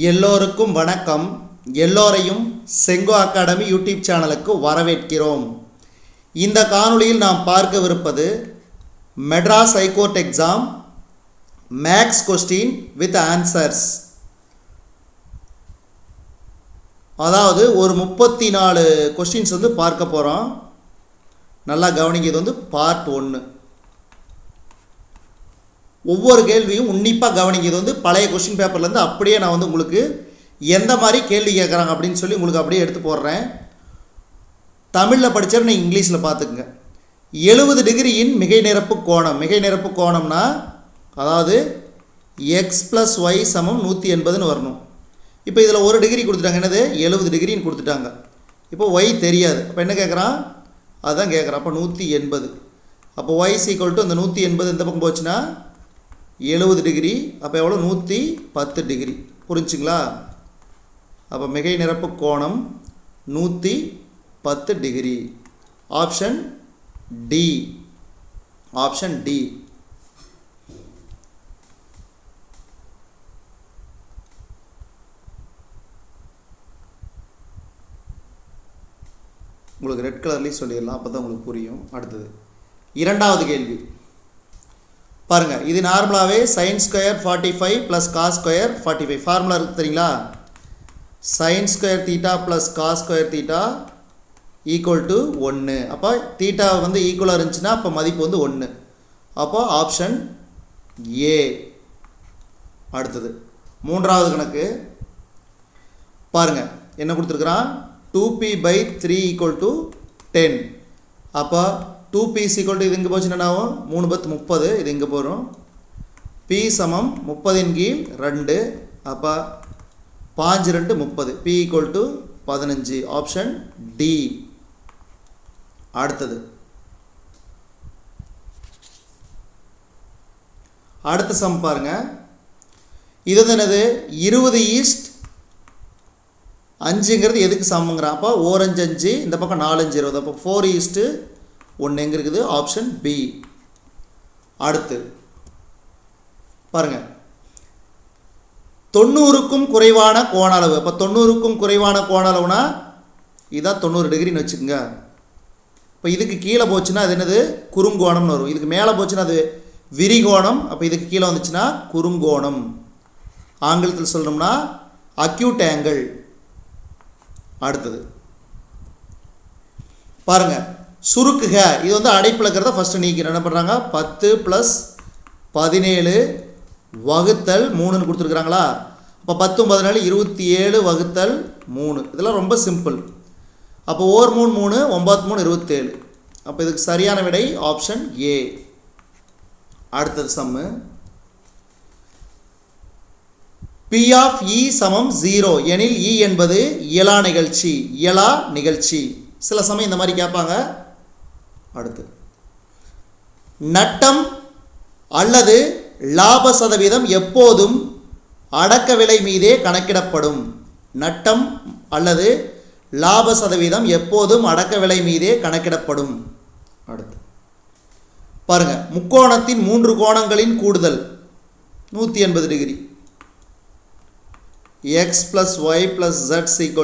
எல்லோருக்கும் வணக்கம். எல்லோரையும் செங்கோ அகாடமி யூடியூப் சேனலுக்கு வரவேற்கிறோம். இந்த காணொளியில் நாம் பார்க்கவிருப்பது Madras high court exam maths question with answers. அதாவது ஒரு 34 கொஸ்டின்ஸ் பார்க்க போகிறோம். நல்லா கவனிங்க. இது பார்ட் 1. ஒவ்வொரு கேள்வியும் உன்னிப்பாக கவனிங்க. இது பழைய கொஸ்டின் பேப்பர்லேருந்து அப்படியே நான் உங்களுக்கு எந்த மாதிரி கேள்வி கேட்குறாங்க அப்படின்னு சொல்லி உங்களுக்கு அப்படியே எடுத்து போடுறேன். தமிழில் படித்தாலும் நீங்கள் இங்கிலீஷில் பார்த்துக்குங்க. 70 டிகிரியின் மிகை நிரப்பு கோணம். மிகை நிரப்பு கோணம்னா அதாவது எக்ஸ் ப்ளஸ் ஒய் சமம் 180ன்னு வரணும். இப்போ இதில் 1 டிகிரி கொடுத்துட்டாங்க. என்னது 70 டிகிரின்னு கொடுத்துட்டாங்க. இப்போ ஒய் தெரியாது. அப்போ என்ன கேட்குறான்? அதுதான் கேட்குறான். அப்போ 180. அப்போ ஒய் ஈக்குவல் டு அந்த 180 இந்த பக்கம் போச்சுன்னா 70 டிகிரி. அப்போ எவ்வளோ? 110 டிகிரி. புரிஞ்சுங்களா? அப்போ மிகை நிரப்பு கோணம் 110 degree. Option D. Option D. உங்களுக்கு ரெட் கலர்லேயும் சொல்லிடலாம், அப்போ தான் உங்களுக்கு புரியும். அடுத்தது இரண்டாவது கேள்வி பாருங்கள். இது நார்மலாகவே sin square 45 plus cos square 45 formula இருக்குது தெரியுங்களா? sin square theta plus cos square theta equal to 1. அப்போ தீட்டா ஈக்குவலாக இருந்துச்சுன்னா அப்போ மதிப்பு 1. அப்போ ஆப்ஷன் ஏ. அடுத்தது மூன்றாவது கணக்கு பாருங்கள். என்ன கொடுத்துருக்குறான்? 2p/3 equal to 10. அப்போ 2p ஈக்குவல் டு இது இங்கே போச்சுன்னா 3 × 30. இது இங்கே போகிறோம். p சமம் 30/2. அப்போ 5 × 2 30. p equal to 15. Option D. அடுத்தது அடுத்த சம் பாருங்கள். இது என்னது? 20:5ங்கிறது எதுக்கு சமங்கிறான்? அப்போ 4 5 5, இந்த பக்கம் 4 5 20. அப்போ 4:1 எங்கே இருக்குது? Option B. அடுத்து பாருங்கள். 90க்கும் குறைவான கோண அளவு. அப்போ 90க்கும் குறைவான கோண அளவுனா இதான் 90 டிகிரின்னு வச்சுக்கோங்க. இப்போ இதுக்கு கீழே போச்சுன்னா அது என்னது? குறுங்கோணம்னு வரும். இதுக்கு மேலே போச்சுன்னா அது விரிகோணம். அப்போ இதுக்கு கீழே வந்துச்சுன்னா குறுங்கோணம். ஆங்கிலத்தில் சொல்லணும்னா அக்யூட் ஆங்கிள். அடுத்தது பாருங்கள். சுருக்குக. இது அடைப்பில் இருக்கிறத ஃபஸ்ட்டு நீக்கி என்ன பண்ணுறாங்க? 10 + 17 வகுத்தல் 3ன்னு கொடுத்துருக்குறாங்களா? அப்போ 10 17 27 வகுத்தல் 3. இதெல்லாம் ரொம்ப சிம்பிள். அப்போ 1 3 3 9 3 27. அப்போ இதுக்கு சரியான விடை ஆப்ஷன் ஏ. அடுத்தது சம்மு. P of E சமம் 0 எனில் E என்பது இயலா நிகழ்ச்சி. சில சமயம் இந்த மாதிரி கேட்பாங்க. அடுத்து நட்டம் அல்லது லாப சதவீதம் எப்போதும் அடக்க விலை மீதே கணக்கிடப்படும். நட்டம் அல்லது லாப சதவீதம் எப்போதும் அடக்க விலை மீதே கணக்கிடப்படும். அடுத்து பாருங்க. முக்கோணத்தின் 3 கோணங்களின் கூடுதல் 180 degree. x + y + z =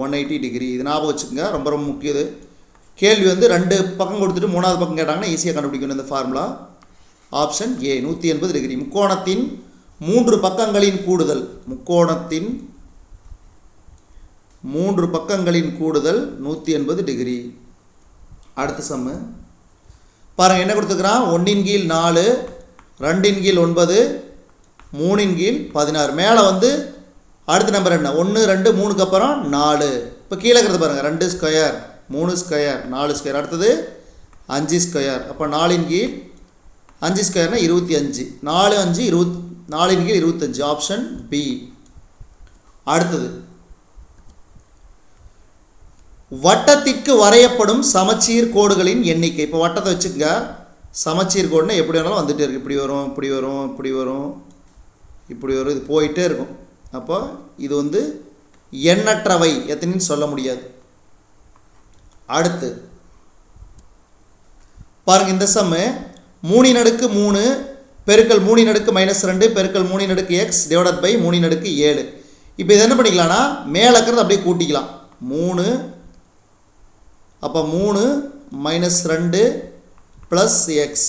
180 degree. இது ஞாபகம் வச்சுக்கோங்க. ரொம்ப ரொம்ப முக்கியது. கேள்வி 2 பக்கம் கொடுத்துட்டு 3வது பக்கம் கேட்டாங்கன்னா ஈஸியாக கண்டுபிடிக்கணும் இந்த ஃபார்முலா. Option A 180 degree. முக்கோணத்தின் 3 பக்கங்களின் கூடுதல். முக்கோணத்தின் 3 பக்கங்களின் கூடுதல் 180 டிகிரி. அடுத்த சம்மு பாருங்கள். என்ன கொடுத்துருக்குறான்? 1/4, 2/9, 3/16. மேலே அடுத்த நம்பர் என்ன? 1 2 3க்கு அப்புறம் 4. இப்போ கீழே இருக்கிறது பாருங்கள். 2 ஸ்கொயர் 3 ஸ்கொயர் 4 ஸ்கொயர். அடுத்தது 5 ஸ்கொயர். அப்போ 4/5 ஸ்கொயர்னா 25. 4 5 20. 4/25. Option B. அடுத்தது வட்டத்திற்கு வரையப்படும் சமச்சீர் கோடுகளின் எண்ணிக்கை. இப்போ வட்டத்தை வச்சுக்கோங்க. சமச்சீர் கோடுனா எப்படி வேணாலும் வந்துகிட்டே இருக்குது. இப்படி வரும், இப்படி வரும், இப்படி வரும், இப்படி வரும். இது போயிட்டே இருக்கும். அப்போ இது எண்ணற்றவை. எத்தனைன்னு சொல்ல முடியாது. அடுத்து பாருங்கள். இந்த சம்மு 3/3 பெருக்கல் 3 - -2 பெருக்கல் 3 x டிவைடட் பை 3 7. இப்போ இது என்ன பண்ணிக்கலாம்னா மேலே இருக்கிறது அப்படியே கூட்டிக்கலாம் 3 அப்போ 3 minus 2 plus x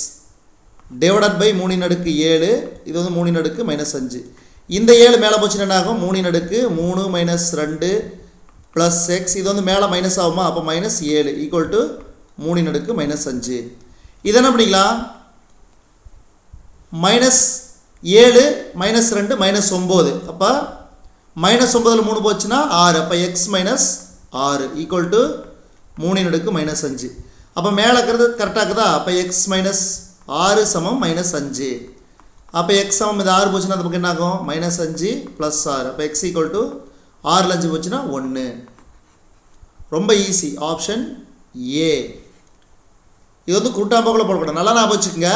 divided by 3/7 இது வந்து 3 மைனஸ் 5 இந்த 7 மேலே போச்சுன்னா என்ன ஆகும் 3 மைனஸ் 2 ப்ளஸ் எக்ஸ் இது வந்து மேலே மைனஸ் ஆகுமா அப்போ மைனஸ் 7 ஈக்குவல் டு 3 மைனஸ் 5 இது என்ன பண்ணிக்கலாம் மைனஸ் 7 மைனஸ் 2 மைனஸ் 9 அப்போ மைனஸ் 9 3 போச்சுன்னா 6 அப்போ X minus 6 equal to 3 minus 5 அப்போ மேலே இருக்கிறது கரெக்டாக இருக்குதா அப்போ எக்ஸ் மைனஸ் 6 சமம் மைனஸ் 5 அப்போ எக்ஸ் சமம் இது 6 போச்சுன்னா அந்த பக்கம் என்ன ஆகும் மைனஸ் 5 ப்ளஸ் 6 அப்போ எக்ஸ் ஈக்குவல் டு 6 5 போச்சுன்னா 1 ரொம்ப ஈஸி ஆப்ஷன் ஏ இது வந்து கூட்டாம்பக்குள்ள போடக்கூடாது நல்லா ஞாபகம் வச்சுக்கோங்க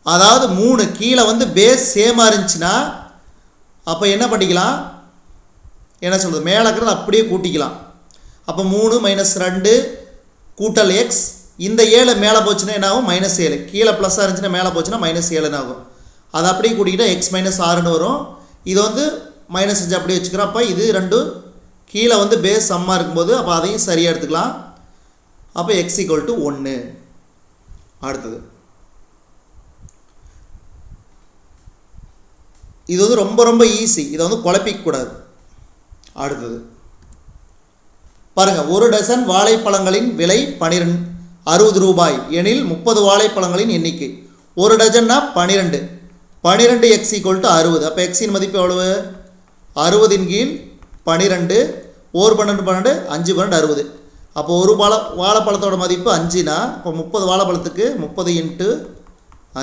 அதாவது 3 கீழே வந்து பேஸ் சேமாக இருந்துச்சுன்னா அப்போ என்ன பண்ணிக்கலாம் என்ன சொல்கிறது மேலே இருக்கிறது அப்படியே கூட்டிக்கலாம் அப்போ 3 மைனஸ் 2 கூட்டல் எக்ஸ் இந்த 7 மேலே போச்சுன்னா என்ன ஆகும் மைனஸ் 7 கீழே ப்ளஸ்ஸாக இருந்துச்சுன்னா மேலே போச்சுன்னா மைனஸ் 7 ஆகும் அதை அப்படியே கூட்டிக்கிட்டால் எக்ஸ் மைனஸ் 6 வரும் இது வந்து மைனஸ் 5 அப்படியே வச்சுக்கிறோம் அப்போ இது ரெண்டும் கீழே வந்து பேஸ் சம்மாக இருக்கும்போது அப்போ அதையும் சரியாக எடுத்துக்கலாம் அப்போ எக்ஸ் ஈக்குவல் டு 1 அடுத்தது இது வந்து ரொம்ப ரொம்ப ஈஸி இதை வந்து குழப்பிக்கூடாது அடுத்தது பாருங்கள் ஒரு டசன் வாழைப்பழங்களின் விலை 60 ரூபாய் எனில் 30 வாழைப்பழங்களின் எண்ணிக்கை ஒரு டஜன்னா 12 எக்ஸ் ஈக்குவல் டு 60 அப்போ எக்ஸின் மதிப்பு எவ்வளவு 60/12 ஒரு 12 5 12 60 அப்போ ஒரு வாழைப்பழத்தோட மதிப்பு 5னா இப்போ 30 வாழைப்பழத்துக்கு 30 ×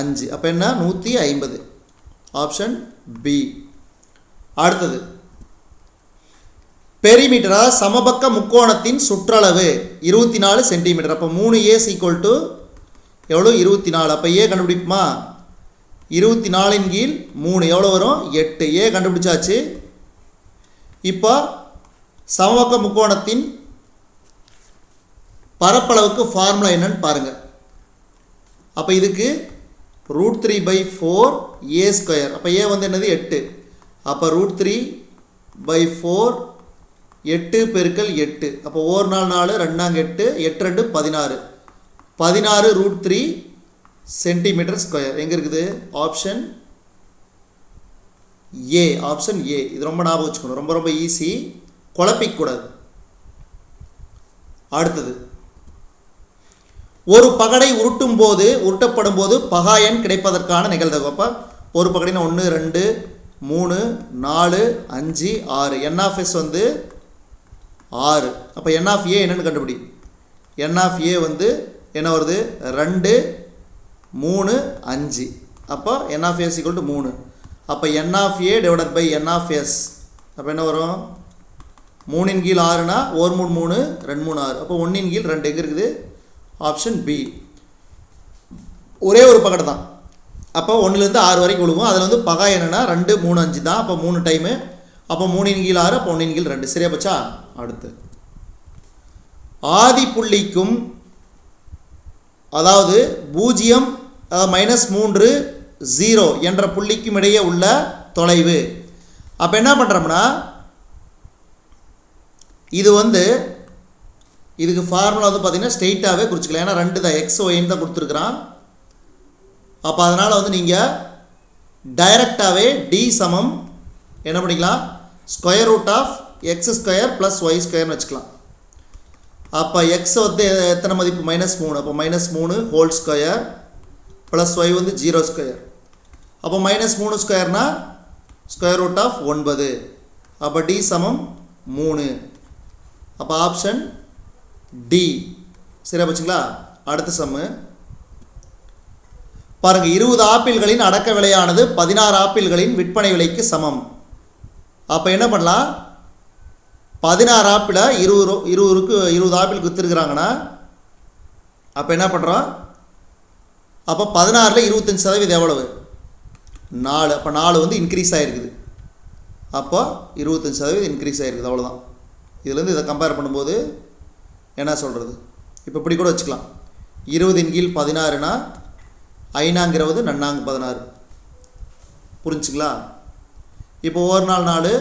5 அப்போ என்ன 150 ஆப்ஷன் பி அடுத்தது பெரிமீட்டர் அதாவது சமபக்க முக்கோணத்தின் சுற்றளவு 24 சென்டிமீட்டர் அப்போ 3a ஈக்குவல் டு எவ்வளோ 24 அப்போ ஏ கண்டுபிடிப்புமா 24/3 எவ்வளோ வரும் 8 ஏ கண்டுபிடிச்சாச்சு இப்போ சமபக்க முக்கோணத்தின் பரப்பளவுக்கு ஃபார்முலா என்னன்னு பாருங்கள் அப்போ இதுக்கு √3/4 a² அப்போ ஏ வந்து என்னது 8 அப்போ √3/4 8 பெருக்கல் 8 அப்போ 1 4 4 2 8 8 2 16 √3 சென்டிமீட்டர் ஸ்கொயர் எங்கே இருக்குது ஆப்ஷன் ஏ ஆப்ஷன் ஏ இது ரொம்ப ஞாபகம் வச்சுக்கணும் ரொம்ப ரொம்ப ஈஸி குழப்பிக்கூடாது அடுத்தது ஒரு பகடை உருட்டப்படும் போது பகா எண் கிடைப்பதற்கான நிகழ்தகவு அப்போ ஒரு பகடைனா 1 2 3 4 5 6 என் ஆஃப் எஸ் வந்து 6 அப்போ என் ஆஃப் ஏ என்னன்னு கண்டுபிடி என் ஆஃப் ஏ வந்து என்ன வருது 2 3 5 அப்போ N of S equal to 3 அப்போ N of A divided by N of S அப்போ என்ன வரும் 3/6னா 1 3 3 2 3 6 அப்போ 1/2 எங்கே இருக்குது ஆப்ஷன் பி ஒரே ஒரு பகடை தான் அப்போ 1லேருந்து 6 வரைக்கும் விழுவும் அதில் வந்து பகா என்னென்னா 2 3 5 தான் அப்போ 3 டைமு அப்போ 3/6 அப்போ 1/2 சரியா போச்சா அடுத்து ஆதி புள்ளிக்கும் அதாவது 0 -3 0 என்ற புள்ளிக்கும் இடையே உள்ள தொலைவு அப்போ என்ன பண்ணுறோம்னா இது வந்து இதுக்கு ஃபார்முலா வந்து பார்த்திங்கன்னா ஸ்ட்ரெயிட்டாகவே குறிச்சிக்கலாம் ஏன்னா 2 தான் எக்ஸ் ஒய்ன்னு தான் கொடுத்துருக்குறான் அப்போ அதனால் வந்து நீங்கள் டைரெக்டாகவே டி சமம் என்ன பண்ணிக்கலாம் √(x² + y² வச்சுக்கலாம் அப்போ எக்ஸ் வந்து எத்தனை மதிப்பு -3 அப்போ -3 ஹோல் ஸ்கொயர் ப்ளஸ் ஒய் வந்து 0² அப்போ -3² √9 அப்போ டி சமம் 3 அப்போ ஆப்ஷன் டி சரியா போச்சுங்களா அடுத்த சம்மு பாருங்கள் 20 ஆப்பிள்களின் அடக்க விலையானது 16 ஆப்பிள்களின் விற்பனை விலைக்கு சமம் அப்போ என்ன பண்ணலாம் 16 ஆப்பிளை 20 ஆப்பிளுக்கு விற்றுருக்குறாங்கன்னா அப்போ என்ன பண்ணுறோம் அப்போ 16ல் 25% எவ்வளவு 4 அப்போ 4 வந்து இன்க்ரீஸ் ஆகிருக்குது அப்போ 25% இன்க்ரீஸ் ஆகிருக்குது அவ்வளோதான் இதுலேருந்து இதை கம்பேர் பண்ணும்போது என்ன சொல்கிறது இப்போ இப்படி கூட வச்சுக்கலாம் 20/16னா 5 நன்னாங்கு 16 புரிஞ்சுங்களா இப்போ 1 4 4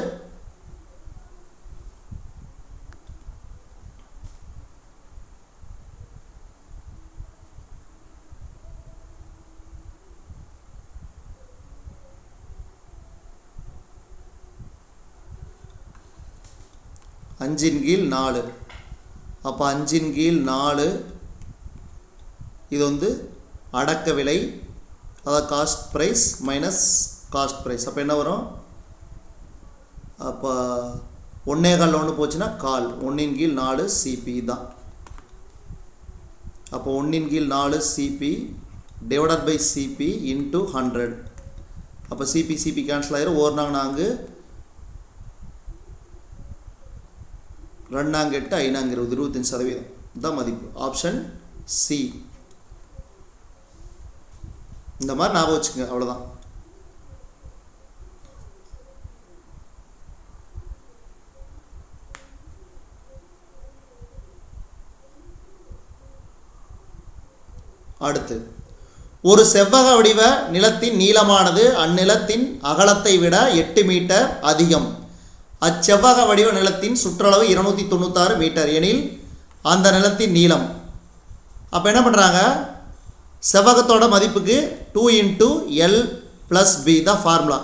5/4. அப்போ 5/4 இது வந்து அடக்க விலை, அதாவது cost price minus cost price. அப்போ என்ன வரும்? அப்போ 1/4 ஒன்று போச்சுன்னா கால், 1/4 சிபி தான். அப்போ 1/4 CP divided by CP into 100. அப்போ சிபி சிபி கேன்சல் ஆகிரும். 1 4 2 8 5 20 25% தான் மதிப்பு. Option C. இந்த மாதிரி ஞாபகம் வச்சுக்கோங்க, அவ்வளோதான். அடுத்து, ஒரு செவ்வக வடிவ நிலத்தின் நீளமானது அந்நிலத்தின் அகலத்தை விட 8 மீட்டர் அதிகம். அச்செவ்வக வடிவ நிலத்தின் சுற்றளவு 296 மீட்டர் எனில் அந்த நிலத்தின் நீளம். அப்போ என்ன பண்ணுறாங்க? செவ்வகத்தோட மதிப்புக்கு 2 × L + B தான் ஃபார்முலா.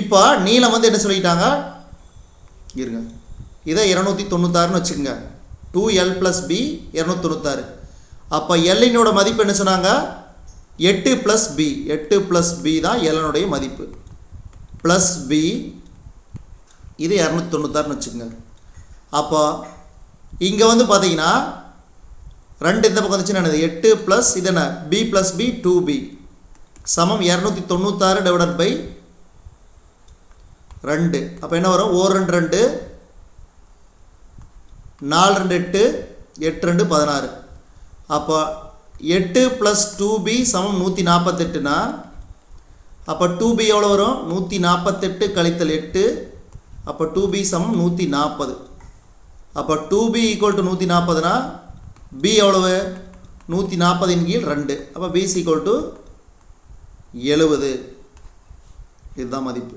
இப்போ நீளம் வந்து என்ன சொல்லிட்டாங்க? இருங்க, இதை 296ன்னு வச்சுக்கோங்க. 2L + B 296. அப்போ எல்லினோட மதிப்பு என்ன சொன்னாங்க? 8 + B. 8 + B தான் எல்லனுடைய மதிப்பு. ப்ளஸ் B இது 296ன்னு வச்சுக்கோங்க. அப்போ இங்கே வந்து பார்த்தீங்கன்னா 2 இந்த பக்கம் வந்துச்சுன்னா 8 ப்ளஸ் இது என்ன? B + B 2B சமம் 296 டிவைடட் பை 2. அப்போ என்ன வரும்? 1 2 2 4 2 8 8 2 16. அப்போ 8 + 2B சமம் 148னா அப்போ 2B எவ்வளோ வரும்? 148 கழித்தல் 8. அப்போ 2B சமம் 140. அப்போ 2B = 140னா B எவ்வளவு? 140/2. அப்போ B = 70. இதுதான் மதிப்பு.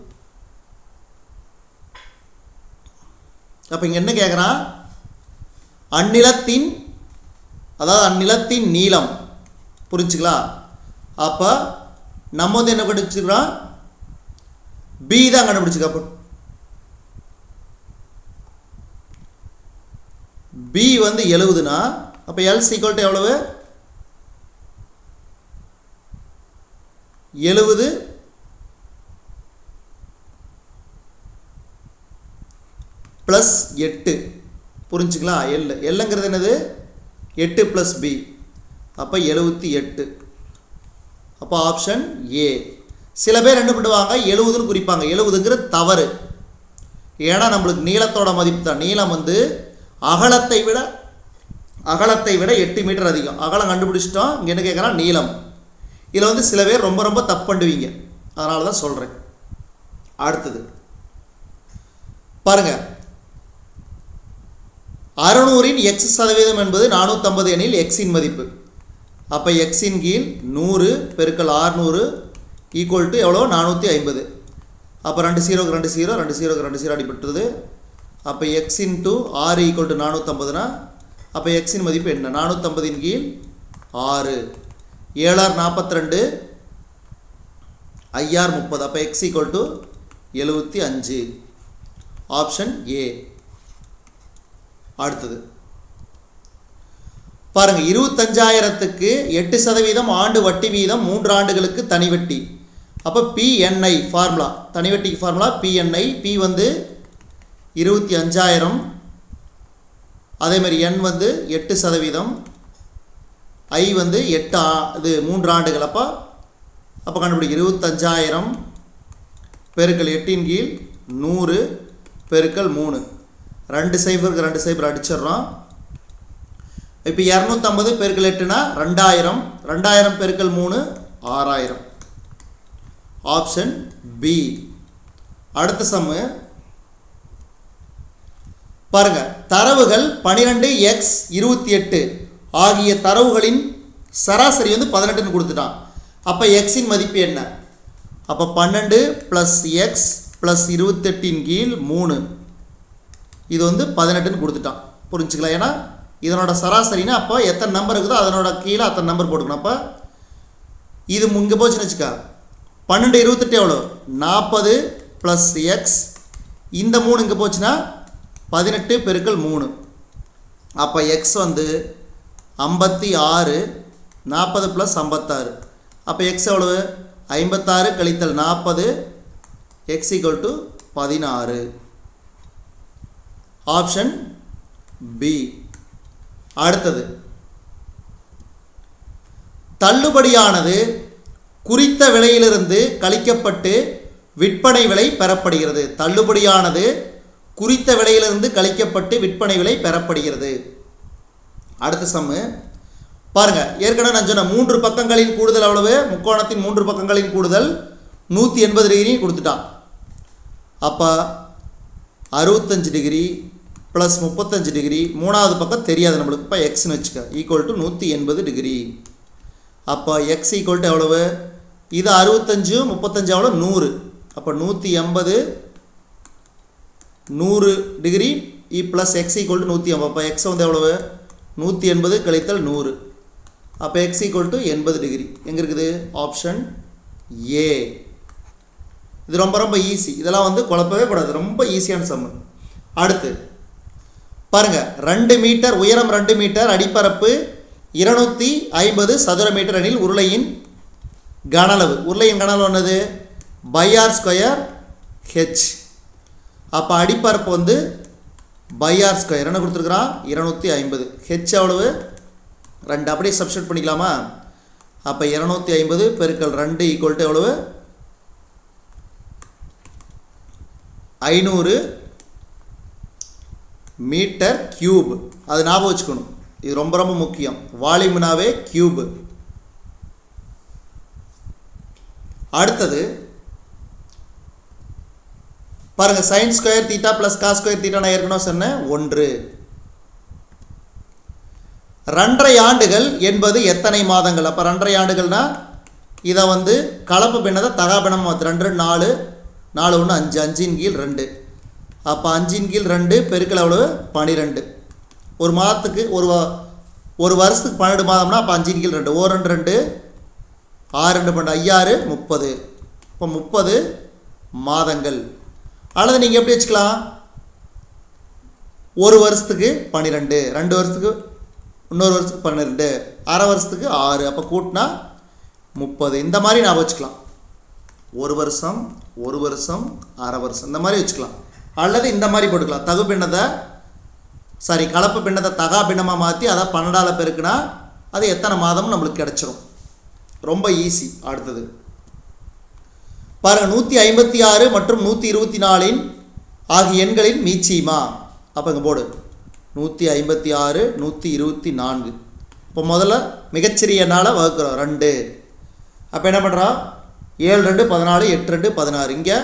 அப்போ இங்கே என்ன கேட்குறான்? அந்நிலத்தின், அதாவது அந்நிலத்தின் நீளம். புரிஞ்சுங்களா? அப்போ நம்ம வந்து என்ன கண்டுபிடிச்சிக்கிறோம்? B தான் கண்டுபிடிச்சிக்க. அப்போ B வந்து 70னா அப்போ L = எவ்வளவு? 70 + 8. புரிஞ்சுங்களா? எல்லுங்கிறது என்னது? 8 + B. அப்போ 78. அப்போ ஆப்ஷன் ஏ. சில பேர் என்ன பண்ணுவாங்க? 70ன்னு குறிப்பாங்க. 70ங்கிறது தவறு. ஏன்னா நம்மளுக்கு நீளத்தோட மதிப்பு தான். நீளம் வந்து அகலத்தை விட 8 மீட்டர் அதிகம். அகலம் கண்டுபிடிச்சிட்டோம். இங்கே என்ன கேட்குறான்? நீளம். இதில் வந்து சில பேர் ரொம்ப ரொம்ப தப்பு பண்ணுவீங்க, அதனால தான் சொல்கிறேன். அடுத்தது பாருங்கள். 600இன் x% என்பது 450 எனில் x-இன் மதிப்பு. அப்போ x/100 × 600 = எவ்வளோ? 450. அப்போ 2 0க்கு 2 0 2 0க்கு 2 0 அடிபட்டுருது. அப்போ x × 6 = 450னா அப்போ x-இன் மதிப்பு என்ன? 450/6. 7 42 5 30. அப்போ x = 75. Option A. அடுத்தது பாருங்க. 25,000க்கு 8% ஆண்டு வட்டி வீதம் 3 ஆண்டுகளுக்கு தனி வட்டி. அப்போ PNI ஃபார்முலா, தனி வட்டிக்கு ஃபார்முலா PNI. P வந்து 25,000, அதேமாதிரி N வந்து 8%, I வந்து 3 ஆண்டுகள். அப்போ கண்டுபிடிக்க 25,000 × 8/100 × 3. 2 0க்கு 2 0 அடிச்சிடுறோம். இப்போ 250 × 8னா 2000. 2000 × 3 6000. Option B. அடுத்த சம்மு பாருங்க. தரவுகள் 12x 28 ஆகிய தரவுகளின் சராசரி வந்து 18ன்னு கொடுத்துட்டான். அப்போ x-இன் மதிப்பு என்ன? அப்போ 12 + x + 28/3 இது வந்து 18ன்னு கொடுத்துட்டான். புரிஞ்சுக்கலாம்? ஏன்னா இதனோட சராசரினா அப்போ எத்தனை நம்பர் இருக்குதோ அதனோட கீழே அத்தனை நம்பர் போட்டுக்கணும். அப்போ இது இங்கே போச்சுன்னு வச்சுக்கா. 12 28 எவ்வளோ? 40 + x. இந்த 3 இங்கே போச்சுன்னா 18 பெருக்கல் 3. அப்போ எக்ஸ் வந்து 56, 40 + 56. அப்போ எக்ஸ் எவ்வளவு? 56 கழித்தல் 40, x equal to 16. Option B. அடுத்தது, தள்ளுபடியானது குறித்த விலையிலிருந்து கழிக்கப்பட்டு விற்பனை விலை பெறப்படுகிறது. தள்ளுபடியானது குறித்த விலையிலிருந்து கழிக்கப்பட்டு விற்பனை விலை பெறப்படுகிறது. அடுத்த சம்மு பாருங்க. ஏற்கனவே நான் சொன்ன 3 பக்கங்களின் கூடுதல் எவ்வளவு? முக்கோணத்தின் 3 பக்கங்களின் கூடுதல் 180 டிகிரி கொடுத்துட்டான். அப்போ 65 டிகிரி ப்ளஸ் 35 டிகிரி, மூணாவது பக்கம் தெரியாது நம்மளுக்கு. இப்போ எக்ஸ்னு வச்சுக்க, ஈக்குவல் டு 180 டிகிரி. அப்போ எக்ஸ் ஈக்குவல் டு எவ்வளவு? இது 65, 35 எவ்வளோ? 100. அப்போ 180, 100 degree plus X equal to 180. அப்போ எக்ஸ் வந்து எவ்வளவு? 180 கழித்தல் 100. அப்போ எக்ஸ் ஈக்குவல் டு 80 டிகிரி. எங்கே இருக்குது? Option A. இது ரொம்ப ரொம்ப ஈஸி. இதெல்லாம் வந்து குழப்பவே கூடாது, ரொம்ப ஈஸியான சம்மு. அடுத்து பாருங்கள், 2 மீட்டர் உயரம், 2 மீட்டர், அடிப்பரப்பு 250 சதுர மீட்டர் எனில் உருளையின் கனளவு. உருளையின் கனளவு என்னது? பை/ஆர் ஸ்கொயர் ஹெச். அப்போ அடிப்பரப்பு வந்து பை/ஆர் ஸ்கொயர் என்ன கொடுத்துருக்குறான்? 250. ஹெச் எவ்வளவு? 2. அப்படியே சப்ஸ்டிட் பண்ணிக்கலாமா? அப்போ 250 பெருக்கல் 2 ஈக்குவல் டு எவ்வளவு? 500 மீட்டர் கியூப். அது ஞாபகம் வச்சுக்கணும், இது ரொம்ப ரொம்ப முக்கியம். வால்யூம்னாவே கியூப். அடுத்தது பாருங்க, sin square theta plus cos square theta நான் ஏற்கனவே சொன்னேன் 1. 2.5 ஆண்டுகள் என்பது எத்தனை மாதங்கள்? அப்போ 2.5 ஆண்டுகள்னா இதை வந்து கலப்பு பின்னதை தகாபிணம் மாற்று. 2 4 4 1 5, 5 கீழ் 2. அப்போ 5 கீழ் 2 பெருக்கல் எவ்வளவு? 12. ஒரு மாதத்துக்கு ஒரு வருஷத்துக்கு 12 மாதம்னா அப்போ 5 கீழ் 2, 1 2 2, 6 2 12, 5 6 30. இப்போ 30 மாதங்கள். அல்லது நீங்கள் எப்படி வச்சுக்கலாம்? ஒரு வருஷத்துக்கு 12, 2 வருஷத்துக்கு, இன்னொரு வருஷத்துக்கு 12, அரை வருஷத்துக்கு 6. அப்போ கூட்டினா 30. இந்த மாதிரி நான் வச்சுக்கலாம். ஒரு வருஷம், ஒரு வருஷம், அரை வருஷம், இந்த மாதிரி வச்சுக்கலாம். அல்லது இந்த மாதிரி போட்டுக்கலாம். தகு பின்னத்தை கலப்பு பின்னத்தை தகா பின்னமாக மாற்றி அதை 12ஆல் பெருக்குனா அது எத்தனை மாதம் நம்மளுக்கு கிடச்சிரும். ரொம்ப ஈஸி. அடுத்தது பாருங்கள், 156 மற்றும் 124 ஆகிய எண்களின் மீச்சியமா. அப்போ இங்கே போடு 156 124. இப்போ முதல்ல மிகச்சிறிய எண்ணால் வகுக்கிறோம் 2. அப்போ என்ன பண்ணுறோம்? 7 2 14, 8 2 16. இங்கே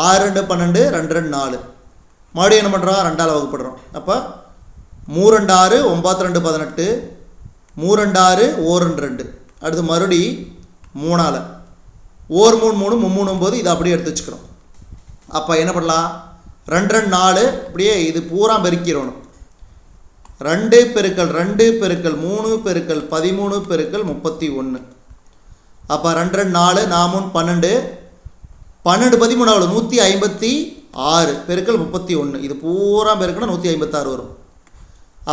6 2 12, 2 2 4. மறுபடியும் என்ன பண்ணுறோம்? 2ஆல் வகுப்படுறோம். அப்போ 3 2 6, 9 2 18, 3 2 6, 1 2 2. அடுத்து மறுபடி 3ஆல் 1 3 3 3 9. இதை அப்படியே எடுத்து வச்சுக்கிறோம். அப்போ என்ன பண்ணலாம்? 2 2 4 இப்படியே இது பூரா பெருக்கிடணும். 2 பெருக்கல் 2 பெருக்கல் 3 பெருக்கல் 13 பெருக்கல் 31. அப்போ 2 2 4 4 12, 12 13 எவ்வளோ? 156 பெருக்கல் 31. இது பூரா பெருக்கணும் 156 வரும்.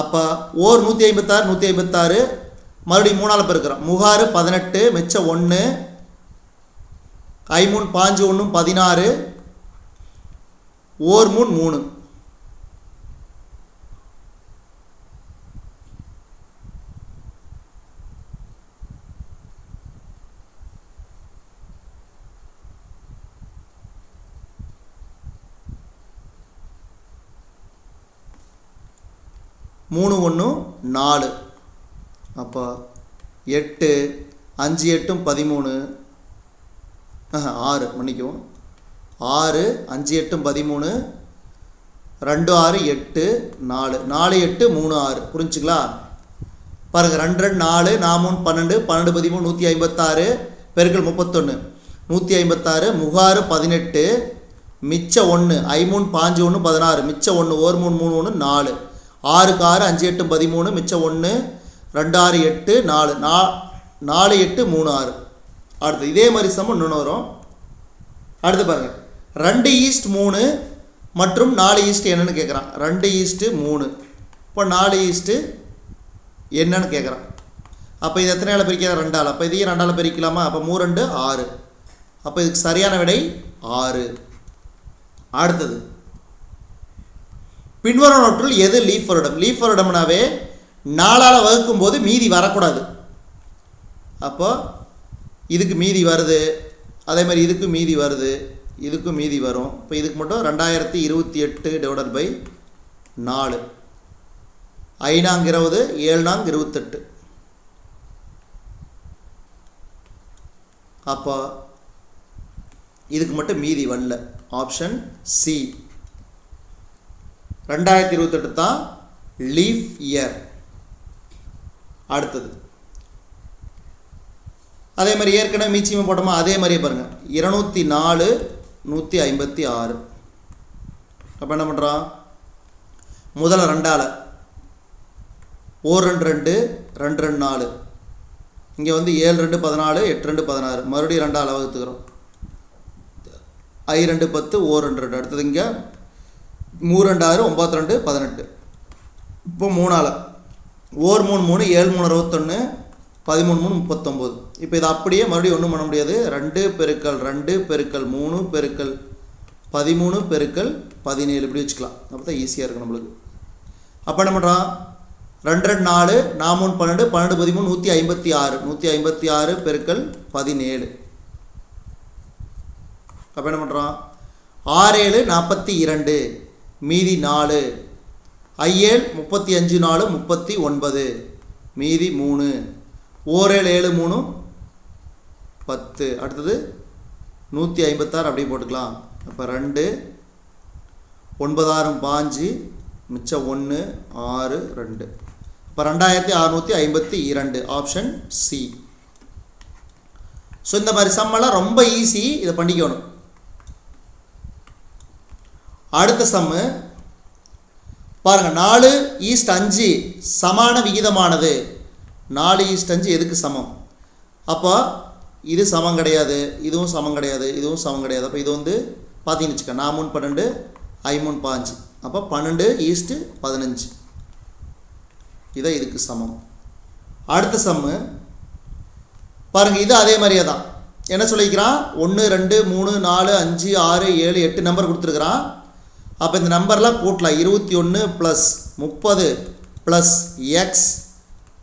அப்போ 156 156 மறுபடியும் 3ஆல் பெருக்கிறோம். 3 18, மிச்சம் 1, 5 5 1 16, 1 3 3. மூணு 1 4. அப்போ 8 5 8 13, 6 மன்னிக்கவும், 6 5 8 13, 2 6 8 4, 4 8 3 6. புரிஞ்சுங்களா? பாருங்கள், 2 2 4 4 12, 12 13 156 பெருக்கல் 31, 156, 3 18, மிச்சம் 1, 5 5 1 16, மிச்சம் 1, 1 3 3 1 4, 6 6 5 8 13, மிச்சம் 1, 2 6 8 4, 4 8 3 6. அடுத்து இதே மாதிரி சமம் இன்னொன்று வரும். அடுத்து பாருங்கள், 2:3 மற்றும் 4 என்னன்னு கேட்குறான். 2:3. இப்போ 4 என்னன்னு கேட்குறான். அப்போ இது எத்தனை பிரிக்கிற 2ஆல். அப்போ இதையும் 2ஆல் பிரிக்கலாமா? அப்போ 3 2 6. அப்போ இதுக்கு சரியான விடை 6. அடுத்தது பின்வருவனவற்றுள் எது லீஃப் வருடம்? லீஃப் வருடம்னாவே 4ஆல் வகுக்கும் போது மீதி வரக்கூடாது. அப்போ இதுக்கு மீதி வருது, அதே மாதிரி இதுக்கு மீதி வருது, இதுக்கும் மீதி வரும். இப்போ இதுக்கு மட்டும் 2028 டிவைடட் பை 4. 5 20 7 28. அப்போ இதுக்கு மட்டும் மீதி வரல. ஆப்ஷன் சி 2028 தான் லீஃப் இயர். அடுத்தது அதே மாதிரி ஏற்கனவே மீச்சியமாக போட்டோமா, அதே மாதிரியே பாருங்கள். 204 156. அப்போ என்ன பண்ணுறோம்? முதல்ல 2ஆல் 1 2 2 2 2 4. இங்கே வந்து 7 2 14 8 2 16. மறுபடியும் 2ஆல் வகுத்துக்கிறோம். 5 2 10 1 2 2. அடுத்தது இங்கே 3 2 6 9 2 18. இப்போ 3ஆல் 1 3 3 7 3 21 13 3 39. இப்போ இதை அப்படியே மறுபடியும் ஒன்றும் பண்ண முடியாது. 2 பெருக்கல் 2 பெருக்கல் 3 பெருக்கல் 13 பெருக்கல் 17 இப்படி வச்சுக்கலாம். அப்போ தான் ஈஸியாக இருக்கும் நம்மளுக்கு. அப்போ என்ன பண்ணுறோம்? 2 2 4 4 3 12 12 13 156. 156 பெருக்கல் 17. அப்போ என்ன பண்ணுறோம்? 6 7 42 மீதி 4. 7 35 4 39 மீதி 3. 1 7 7 3 10. அடுத்தது 156 அப்படியே போட்டுக்கலாம். அப்போ 2 9 6 5 மிச்சம் 1 6 2. இப்போ 2652. Option C. ஸோ இந்த மாதிரி சம்மெல்லாம் ரொம்ப ஈஸி, இதை பண்ணிக்கணும். அடுத்த சம்மு பாருங்கள். 4:5 சமான விகிதமானது. 4:5 எதுக்கு சமம்? அப்போ இது சமம் கிடையாது, இதுவும் சமம் கிடையாது, இதுவும் சமம் கிடையாது. அப்போ இது வந்து பார்த்தீங்கன்னு வச்சுக்க, 4 3 12 5 3 5. அப்போ 12:15 இதை இதுக்கு சமம். அடுத்த சம்மு பாருங்கள். இது அதே மாதிரியே தான். என்ன சொல்லிக்கிறான்? 1 2 3 4 5 6 7 8 நம்பர் கொடுத்துருக்குறான். அப்போ இந்த நம்பர்லாம் கூட்டலாம். 21 plus 30 plus X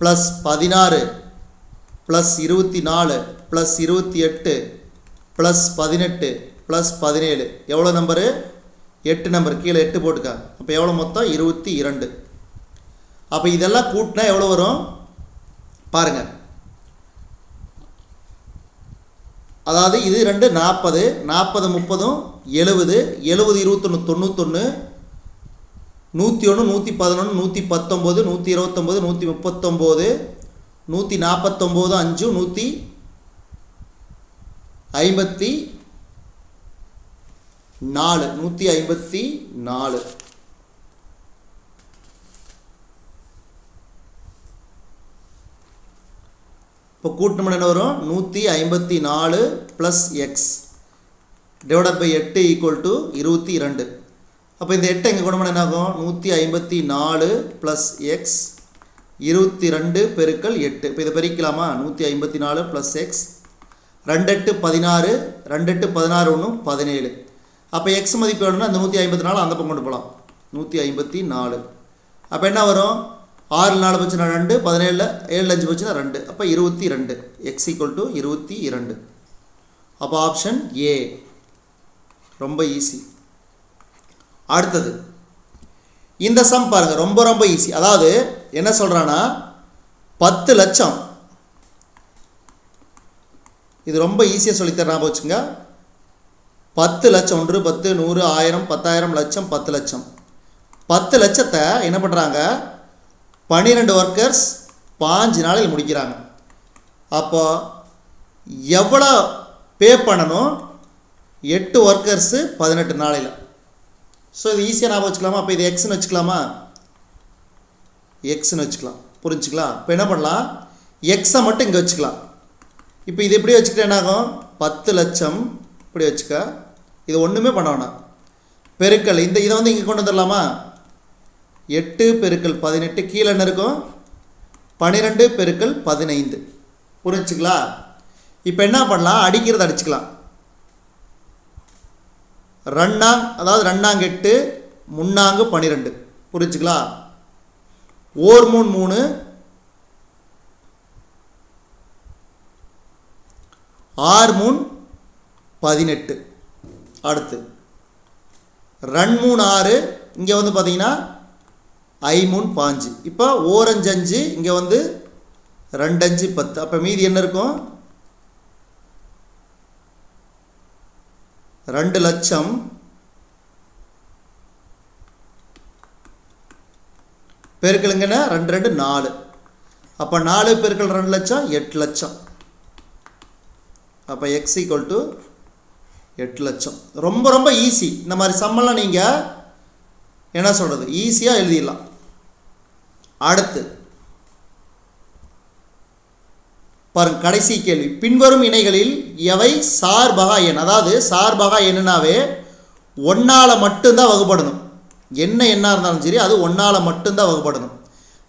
plus 16 plus 24 plus 28 plus 18 plus 17. எவ்வளோ நம்பரு? 8 நம்பர். கீழே 8 போட்டுக்க. அப்போ எவ்வளோ மொத்தம்? 22. அப்போ இதெல்லாம் கூட்டினா எவ்வளோ வரும் பாருங்கள். அதாவது இது 2 40 40 30 70 70 21 91 101 111 119 129 139 149 5 154. இப்போ கூட்டணும் என்ன வரும்? 154 plus x divided by 8 equal to 22. அப்போ இந்த 8 எங்கே குணம் என்ன ஆகும்? 154 ப்ளஸ் எக்ஸ் 22 பெருக்கல் 8. இப்போ இதை பெருக்கலாமா? 154 ப்ளஸ் எக்ஸ் 2 8 16 2 8 16 1 17. அப்போ எக்ஸ் மதிப்பு வேணும்னா அந்த 154 அந்த பக்கம் கொண்டு போகலாம். 154. அப்போ என்ன வரும்? 6 4 போச்சுன்னா 2 17 7 5 போச்சுன்னா 2. அப்போ 22. X equal to 22. அப்போ ஆப்ஷன் ஏ. ரொம்ப ஈஸி. அடுத்தது இந்த சம் பாருங்கள். ரொம்ப ரொம்ப ஈஸி. அதாவது என்ன சொல்கிறான்னா 10 லட்சம். இது ரொம்ப ஈஸியாக சொல்லித்தர ஞாபகம் வச்சுங்க. 10 லட்சம் 1 10 100 1000 10,000 லட்சம் 10 லட்சம். 10 லட்சத்தை என்ன பண்ணுறாங்க? 12 ஒர்க்கர்ஸ் 5 நாளில் முடிக்கிறாங்க. அப்போ எவ்வளோ பே பண்ணணும்? 8 ஒர்க்கர்ஸு 18 நாளையில். ஸோ இது ஈஸியாக ஞாபகம் வச்சுக்கலாமா? அப்போ இது எக்ஸ்ன்னு வச்சுக்கலாமா? எக்ஸ்ன்னு வச்சுக்கலாம். புரிஞ்சுக்கலாம்? இப்போ என்ன பண்ணலாம்? எக்ஸை மட்டும் இங்கே வச்சுக்கலாம். இப்போ இது எப்படி வச்சுக்கிட்டா என்ன ஆகும்? 10 லட்சம் இப்படி வச்சுக்க. இது ஒன்றுமே பண்ண வேணாம். பெருக்கல் இதை வந்து இங்கே கொண்டு வந்துடலாமா? 8 பெருக்கல் 18 கீழே என்ன இருக்கும்? 12 பெருக்கல் 15. புரிஞ்சுங்களா? இப்போ என்ன பண்ணலாம்? அடிக்கிறது அடிச்சுக்கலாம். அதாவது 2 8 3 12. புரிஞ்சுங்களா? 4 3 3 6 3 18. அடுத்து 2 3 6 இங்கே வந்து பார்த்தீங்கன்னா 5 3 5. இப்போ 4 5 5 இங்கே வந்து 2 5 10. அப்போ மீதி என்ன இருக்கும்? 2 லட்சம் பெருக்கலுங்கன்னா 2 2 4. அப்போ 4 பெருக்கல் 2 லட்சம் 8 லட்சம். அப்போ x = 8 லட்சம். ரொம்ப ரொம்ப ஈஸி. இந்த மாதிரி சம்மெல்லாம் நீங்கள் என்ன சொல்கிறது, ஈஸியாக எழுதிடலாம். அடுத்து பாருங்க, கடைசி கேள்வி. பின்வரும் இணைகளில் எவை சார்பகா எண்? அதாவது சார்பகா எண்ணுனாவே ஒன்றால் மட்டும்தான் வகுப்படணும். என்ன எண்ணாக இருந்தாலும் சரி அது ஒன்றால் மட்டும்தான் வகுப்படணும்,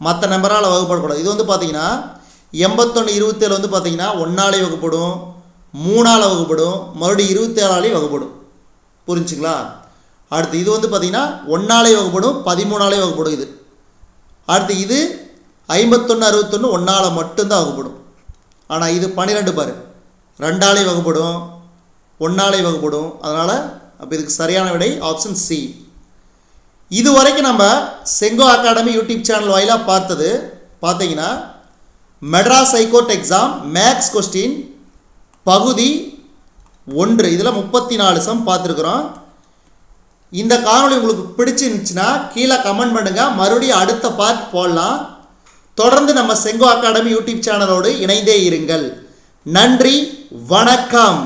மற்ற நம்பரால் வகுப்படக்கூடாது. இது வந்து பார்த்தீங்கன்னா 81 27 வந்து பார்த்தீங்கன்னா 1ஆலே வகுப்படும், 3ஆல் வகுப்படும், மறுபடியும் 27ஆலே வகுப்படும். புரிஞ்சுங்களா? அடுத்து இது வந்து பார்த்தீங்கன்னா 1ஆலே வகுப்படும், 13ஆலே வகுப்படும். இது அடுத்து இது 51 61 1ஆல் மட்டும்தான் வகுப்படும். ஆனால் இது 12 பாரு, 2ஆலே வகுப்படும், 1ஆலே வகுப்படும். அதனால் அப்போ இதுக்கு சரியான விடை ஆப்ஷன் சி. இது வரைக்கும் நம்ம செங்கோ அகாடமி யூடியூப் சேனல் வாயிலாக பார்த்தது பார்த்தீங்கன்னா Madras high court exam maths question பகுதி 1 இதில் 34 சம் பார்த்துருக்குறோம். இந்த காணொளி உங்களுக்கு பிடிச்சிருந்துச்சுன்னா கீழே கமெண்ட் பண்ணுங்கள், மறுபடியும் அடுத்த பார்ட் போடலாம். தொடர்ந்து நம்ம செங்கோ அகாடமி யூடியூப் சேனலோடு இணைந்தே இருங்கள். நன்றி, வணக்கம்.